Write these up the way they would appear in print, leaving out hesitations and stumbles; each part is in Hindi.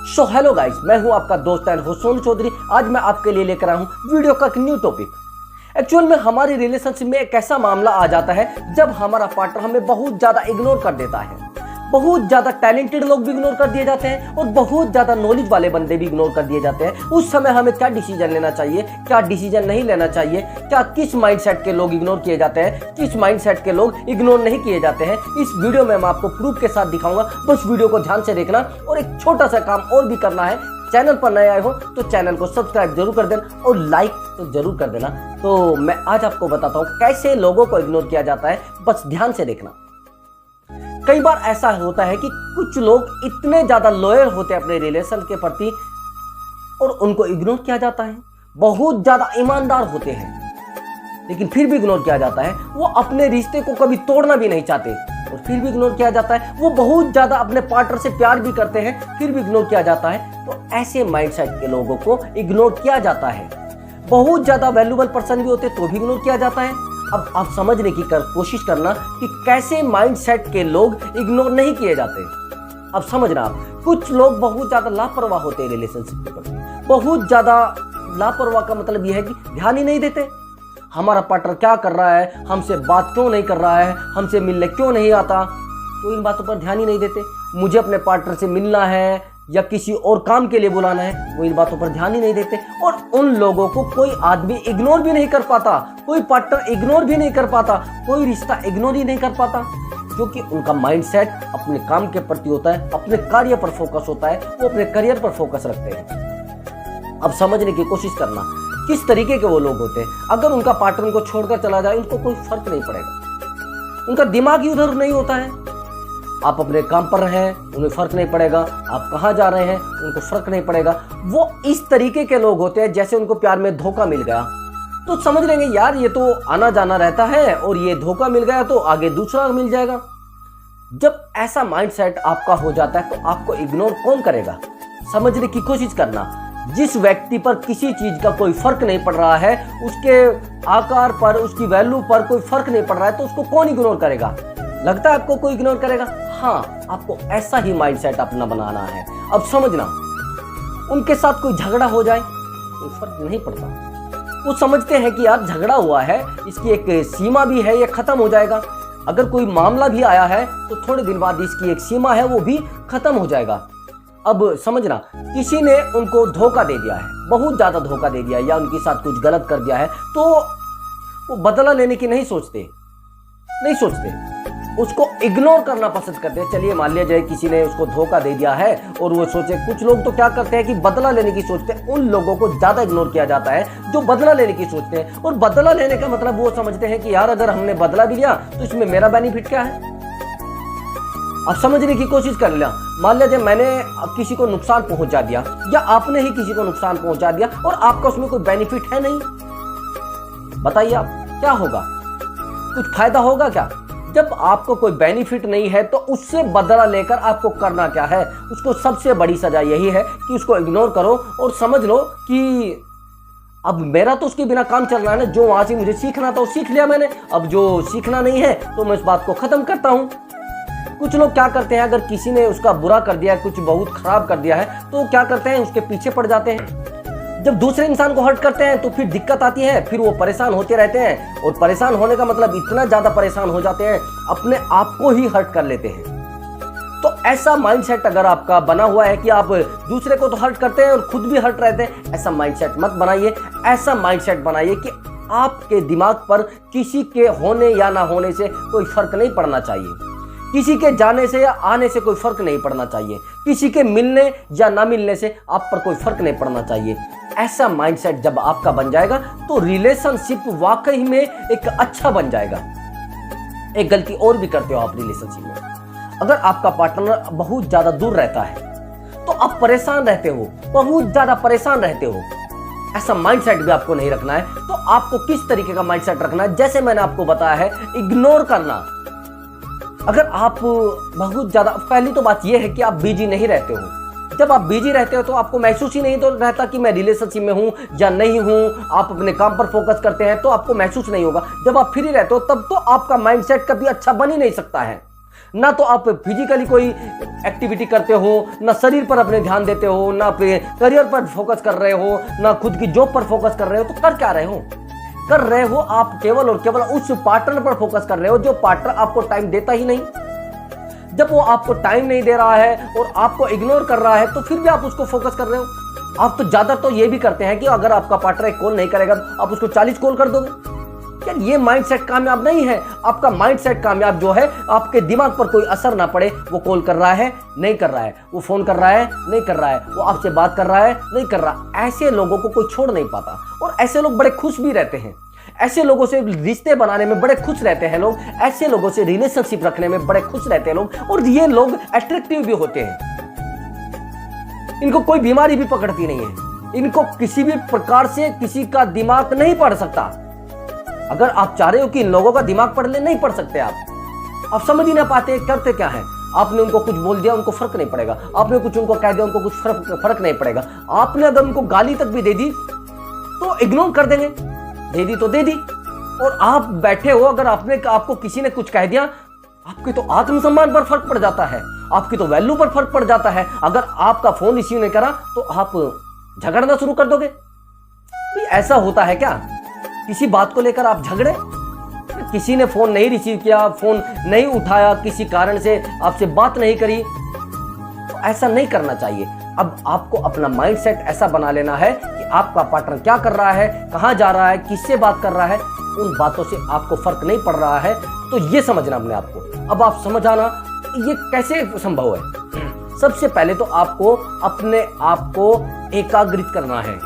सो हेलो गाइस, मैं हूं आपका दोस्त एंड होस्ट सोनू चौधरी। आज मैं आपके लिए लेकर आया हूं वीडियो का एक न्यू टॉपिक। एक्चुअल में हमारी रिलेशनशिप में एक ऐसा मामला आ जाता है जब हमारा पार्टनर हमें बहुत ज्यादा इग्नोर कर देता है। बहुत ज्यादा टैलेंटेड लोग भी इग्नोर कर दिए जाते हैं और बहुत ज्यादा नॉलेज वाले बंदे भी इग्नोर कर दिए जाते हैं। उस समय हमें क्या डिसीजन लेना चाहिए, क्या डिसीजन नहीं लेना चाहिए, क्या किस माइंडसेट के लोग इग्नोर किए जाते हैं, किस माइंडसेट के लोग इग्नोर नहीं किए जाते हैं, इस वीडियो में मैं आपको प्रूफ के साथ दिखाऊंगा। बस वीडियो को ध्यान से देखना और एक छोटा सा काम और भी करना है। चैनल पर नए आए हो तो चैनल को सब्सक्राइब जरूर कर देना और लाइक तो जरूर कर देना। तो मैं आज आपको बताता हूँ कैसे लोगों को इग्नोर किया जाता है, बस ध्यान से देखना। कई बार ऐसा होता है कि कुछ लोग इतने ज्यादा लॉयल होते हैं अपने रिलेशन के प्रति और उनको इग्नोर किया जाता है। बहुत ज्यादा ईमानदार होते हैं लेकिन फिर भी इग्नोर किया जाता है। वो अपने रिश्ते को कभी तोड़ना भी नहीं चाहते और फिर भी इग्नोर किया जाता है। वो बहुत ज्यादा अपने पार्टनर से प्यार भी करते हैं फिर भी इग्नोर किया जाता है। तो ऐसे माइंडसेट के लोगों को इग्नोर किया जाता है। बहुत ज्यादा वैल्यूबल पर्सन भी होते तो भी इग्नोर किया जाता है। अब आप समझने की कोशिश करना कि कैसे माइंडसेट के लोग इग्नोर नहीं किए जाते। अब समझना, आप कुछ लोग बहुत ज्यादा लापरवाह होते हैं रिलेशनशिप के प्रति। बहुत ज्यादा लापरवाह का मतलब यह है कि ध्यान ही नहीं देते। हमारा पार्टनर क्या कर रहा है, हमसे बात क्यों नहीं कर रहा है, हमसे मिलने क्यों नहीं आता, वो इन बातों पर ध्यान ही नहीं देते। मुझे अपने पार्टनर से मिलना है या किसी और काम के लिए बुलाना है, वो इन बातों पर ध्यान ही नहीं देते। और उन लोगों को कोई आदमी इग्नोर भी नहीं कर पाता, कोई पार्टनर इग्नोर भी नहीं कर पाता, कोई रिश्ता इग्नोर ही नहीं कर पाता, क्योंकि उनका माइंडसेट अपने काम के प्रति होता है, अपने कार्य पर फोकस होता है, वो अपने करियर पर फोकस रखते हैं। अब समझने की कोशिश करना किस तरीके के वो लोग होते हैं। अगर उनका पार्टनर उनको छोड़कर चला जाए उनको कोई फर्क नहीं पड़ेगा, उनका दिमाग ही उधर नहीं होता है। आप अपने काम पर रहें उन्हें फर्क नहीं पड़ेगा, आप कहाँ जा रहे हैं उनको फर्क नहीं पड़ेगा। वो इस तरीके के लोग होते हैं जैसे उनको प्यार में धोखा मिल गया तो समझ लेंगे यार ये तो आना जाना रहता है और ये धोखा मिल गया तो आगे दूसरा मिल जाएगा। जब ऐसा माइंडसेट आपका हो जाता है तो आपको इग्नोर कौन करेगा। समझने की कोशिश करना, जिस व्यक्ति पर किसी चीज का कोई फर्क नहीं पड़ रहा है, उसके आकार पर, उसकी वैल्यू पर कोई फर्क नहीं पड़ रहा है, तो उसको कौन इग्नोर करेगा। लगता है आपको कोई इग्नोर करेगा? हाँ, आपको ऐसा ही माइंडसेट अपना बनाना है। अब समझना, उनके साथ कोई झगड़ा हो जाए कोई फर्क नहीं पड़ता। वो समझते हैं कि यार झगड़ा हुआ है, इसकी एक सीमा भी है, ये खत्म हो जाएगा। अगर कोई मामला भी आया है तो थोड़े दिन बाद इसकी एक सीमा है, वो भी खत्म हो जाएगा। अब समझना, किसी ने उनको धोखा दे दिया है, बहुत ज्यादा धोखा दे दिया है या उनके साथ कुछ गलत कर दिया है, तो वो बदला लेने की नहीं सोचते, उसको इग्नोर करना पसंद करते हैं। चलिए मान लिया जाए किसी ने उसको धोखा दे दिया है और वो सोचे, कुछ लोग तो क्या करते हैं कि बदला लेने की सोचते हैं। उन लोगों को ज्यादा इग्नोर किया जाता है जो बदला लेने की सोचते हैं। और बदला लेने का मतलब वो समझते हैं कि यार अगर हमने बदला भी लिया तो इसमें मेरा बेनिफिट क्या है। अब समझने की कोशिश कर लिया, मान लीजिए मैंने किसी को नुकसान पहुंचा दिया या आपने ही किसी को नुकसान पहुंचा दिया और आपका उसमें कोई बेनिफिट है नहीं, बताइए आप क्या होगा, कुछ फायदा होगा क्या। जब आपको कोई बेनिफिट नहीं है तो उससे बदला लेकर आपको करना क्या है। उसको सबसे बड़ी सजा यही है कि उसको इग्नोर करो और समझ लो कि अब मेरा तो उसके बिना काम चल रहा है ना, जो वहां से मुझे सीखना था वो सीख लिया मैंने, अब जो सीखना नहीं है तो मैं इस बात को खत्म करता हूं। कुछ लोग क्या करते हैं, अगर किसी ने उसका बुरा कर दिया, कुछ बहुत खराब कर दिया है, तो क्या करते हैं, उसके पीछे पड़ जाते हैं। जब दूसरे इंसान को हर्ट करते हैं तो फिर दिक्कत आती है, फिर वो परेशान होते रहते हैं और परेशान होने का मतलब इतना ज्यादा परेशान हो जाते हैं अपने आप को ही हर्ट कर लेते हैं। तो ऐसा माइंडसेट अगर आपका बना हुआ है कि आप दूसरे को तो हर्ट करते हैं और खुद भी हर्ट रहते हैं, ऐसा माइंडसेट मत बनाइए। ऐसा माइंडसेट बनाइए कि आपके दिमाग पर किसी के होने या ना होने से कोई फर्क नहीं पड़ना चाहिए, किसी के जाने से या आने से कोई फर्क नहीं पड़ना चाहिए, किसी के मिलने या ना मिलने से आप पर कोई फर्क नहीं पड़ना चाहिए। ऐसा माइंडसेट जब आपका बन जाएगा तो रिलेशनशिप वाकई में एक अच्छा बन जाएगा। एक गलती और भी करते हो आप रिलेशनशिप में, अगर आपका पार्टनर बहुत ज्यादा दूर रहता है तो आप परेशान रहते हो, बहुत ज्यादा परेशान रहते हो। ऐसा माइंडसेट भी आपको नहीं रखना है। तो आपको किस तरीके का माइंडसेट रखना है, जैसे मैंने आपको बताया है, इग्नोर करना। अगर आप बहुत ज्यादा, पहली तो बात यह है कि आप बिजी नहीं रहते हो। जब आप बिजी रहते हो तो आपको महसूस ही नहीं तो रहता कि मैं रिलेशनशिप में हूं या नहीं हूं। आप अपने काम पर फोकस करते हैं तो आपको महसूस नहीं होगा। जब आप फ्री रहते हो तब तो आपका माइंडसेट कभी अच्छा बन ही नहीं सकता है। ना तो आप फिजिकली कोई एक्टिविटी करते हो, ना शरीर पर अपने ध्यान देते हो, ना करियर पर फोकस कर रहे हो, ना खुद की जॉब पर फोकस कर रहे हो, तो कर क्या रहे हो? कर रहे हो आप केवल और केवल उस पार्टनर पर फोकस कर रहे हो जो पार्टनर आपको टाइम देता ही नहीं। जब वो आपको टाइम नहीं दे रहा है और आपको इग्नोर कर रहा है तो फिर भी आप उसको फोकस कर रहे हो। आप तो ज्यादा तो ये भी करते हैं कि अगर आपका पार्टनर एक कॉल नहीं करेगा आप उसको 40 कॉल कर दोगे। यार ये माइंडसेट कामयाब नहीं है। आपका माइंडसेट कामयाब जो है, आपके दिमाग पर कोई असर ना पड़े। वो कॉल कर रहा है, नहीं कर रहा है, वो फोन कर रहा है, नहीं कर रहा है, वो आपसे बात कर रहा है, नहीं कर रहा। ऐसे लोगों को कोई छोड़ नहीं पाता और ऐसे लोग बड़े खुश भी रहते हैं। ऐसे लोगों से रिश्ते बनाने में बड़े खुश रहते हैं लोग। ऐसे लोगों से रिलेशनशिप रखने में बड़े खुश रहते हैं लोग और ये लोग अट्रैक्टिव भी होते हैं। इनको कोई बीमारी भी पकड़ती नहीं है। इनको किसी भी प्रकार से किसी का दिमाग नहीं पढ़ सकता। अगर आप चाह रहे हो कि इन लोगों का दिमाग पढ़ ले, नहीं पढ़ सकते आप समझ ही ना पाते करते क्या है। आपने उनको कुछ बोल दिया, उनको फर्क नहीं पड़ेगा। आपने कुछ उनको कह दिया, उनको कुछ फर्क नहीं पड़ेगा। आपने अगर उनको गाली तक भी दे दी तो इग्नोर कर देंगे। दे दी तो दे दी। और आप बैठे हो, अगर आपको किसी ने कुछ कह दिया, आपके तो आत्मसम्मान पर फर्क पड़ जाता है, आपकी तो वैल्यू पर फर्क पड़ जाता है। अगर आपका फोन रिसीव नहीं करा तो आप झगड़ना शुरू कर दोगे। ऐसा होता है क्या? किसी बात को लेकर आप झगड़े? किसी ने फोन नहीं रिसीव किया, फोन नहीं उठाया, किसी कारण से आपसे बात नहीं करी, तो ऐसा नहीं करना चाहिए। अब आपको अपना माइंडसेट ऐसा बना लेना है कि आपका पार्टनर क्या कर रहा है, कहां जा रहा है, किससे बात कर रहा है, उन बातों से आपको फर्क नहीं पड़ रहा है। तो ये समझना अपने आप को। अब आप समझ आना ये कैसे संभव है। सबसे पहले तो आपको अपने आप को एकाग्रित करना है।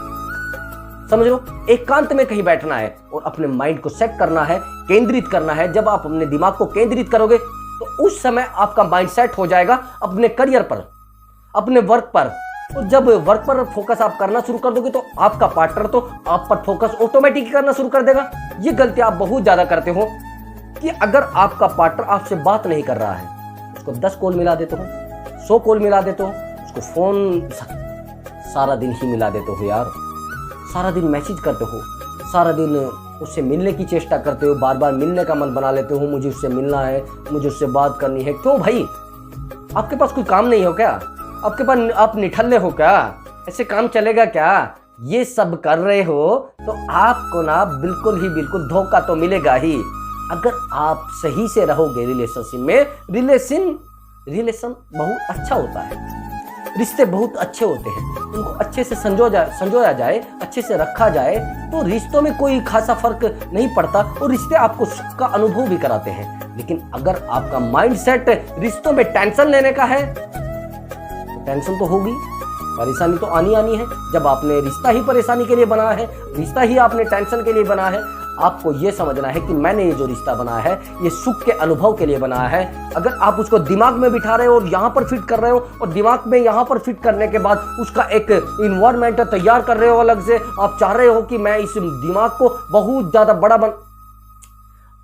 समझ लो, एकांत में कहीं बैठना है और अपने माइंड को सेट करना है, केंद्रित करना है। जब आप अपने दिमाग को केंद्रित करोगे तो उस समय आपका माइंड सेट हो जाएगा अपने करियर पर, अपने वर्क पर। और जब वर्क पर फोकस आप करना शुरू कर दोगे तो आपका पार्टनर तो आप पर फोकस ऑटोमेटिक करना शुरू कर देगा। ये गलती आप बहुत ज्यादा करते हो कि अगर आपका पार्टनर आपसे बात नहीं कर रहा है, उसको 10 कॉल मिला देते हो, 100 कॉल मिला देते हो, उसको फोन सारा दिन ही मिला देते हो यार। सारा दिन मैसेज करते हो, सारा दिन उससे मिलने की चेष्टा करते हो, बार बार मिलने का मन बना लेते हो, मुझे उससे मिलना है, मुझे उससे बात करनी है। क्यों भाई? आपके पास कोई काम नहीं हो क्या? आपके पास आप निठल्ले हो क्या? ऐसे काम चलेगा क्या? ये सब कर रहे हो तो आपको ना बिल्कुल ही बिल्कुल धोखा तो मिलेगा ही। अगर आप सही से रहोगे रिलेशनशिप में, रिलेशन बहुत अच्छा होता है। रिश्ते बहुत अच्छे होते हैं, उनको अच्छे से संजोया जाए, अच्छे से रखा जाए तो रिश्तों में कोई खासा फर्क नहीं पड़ता और रिश्ते आपको सुख का अनुभव भी कराते हैं। लेकिन अगर आपका माइंडसेट रिश्तों में टेंशन लेने का है तो टेंशन तो होगी, परेशानी तो आनी है। जब आपने रिश्ता ही परेशानी के लिए बना है, रिश्ता ही आपने टेंशन के लिए बना है, आपको यह समझना है कि मैंने ये जो रिश्ता बनाया है ये सुख के अनुभव के लिए बनाया है। अगर आप उसको दिमाग में बिठा रहे हो और यहाँ पर फिट कर रहे हो और दिमाग में यहाँ पर फिट करने के बाद उसका एक इन्वायरमेंट तैयार कर रहे हो अलग से, आप चाह रहे हो कि मैं इस दिमाग को बहुत ज्यादा बड़ा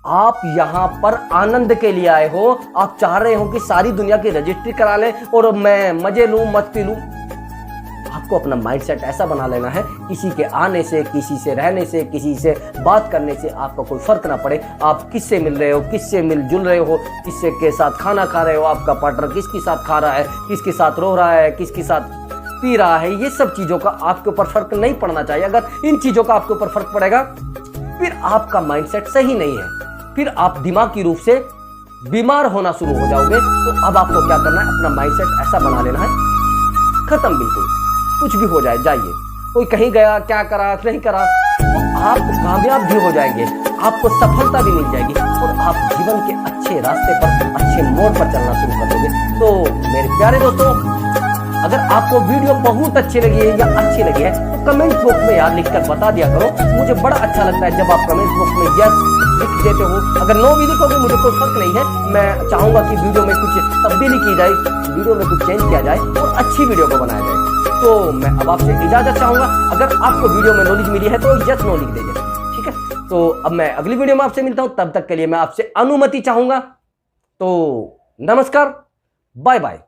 आप यहाँ पर आनंद के लिए आए हो। आप चाह रहे हो कि सारी दुनिया की रजिस्ट्री करा ले और मैं मजे लूं, मस्ती लूं। आपको अपना माइंडसेट ऐसा बना लेना है, किसी के आने से, किसी से रहने से, किसी से बात करने से आपको कोई फर्क ना पड़े। आप किससे मिल रहे हो, किससे मिलजुल रहे हो, किससे के साथ खाना खा रहे हो, आपका पार्टनर किसके साथ खा रहा है, किसके साथ रो रहा है, किसके साथ पी रहा है, ये सब चीजों का आपके ऊपर फर्क नहीं पड़ना चाहिए। अगर इन चीजों का आपके ऊपर फर्क पड़ेगा फिर आपका माइंडसेट सही नहीं है, फिर आप दिमागी रूप से बीमार होना शुरू हो जाओगे। तो अब आपको क्या करना है, अपना माइंडसेट ऐसा बना लेना है, खत्म, बिल्कुल कुछ भी हो जाए, जाइए, कोई कहीं गया, क्या करा, नहीं करा, तो आप कामयाब भी हो जाएंगे, आपको सफलता भी मिल जाएगी और आप जीवन के अच्छे रास्ते पर, अच्छे मोड़ पर चलना शुरू कर दोगे। तो मेरे प्यारे दोस्तों, अगर आपको वीडियो बहुत अच्छी लगी है या अच्छी लगी है तो कमेंट बॉक्स में यार लिखकर बता दिया करो। मुझे बड़ा अच्छा लगता है जब आप कमेंट बॉक्स में यस लिख देते हो। अगर नो भी लिखोगे मुझे कोई फर्क नहीं है, मैं चाहूंगा कि वीडियो में कुछ तब्दीली की जाए, वीडियो में कुछ चेंज किया जाए और अच्छी वीडियो को बनाया जाए। तो मैं अब आपसे इजाजत चाहूंगा। अगर आपको वीडियो में नॉलेज मिली है तो यस नो लिख दीजिए, ठीक है। तो अब मैं अगली वीडियो में आपसे मिलता हूं, तब तक के लिए मैं आपसे अनुमति चाहूंगा। तो नमस्कार, बाय बाय।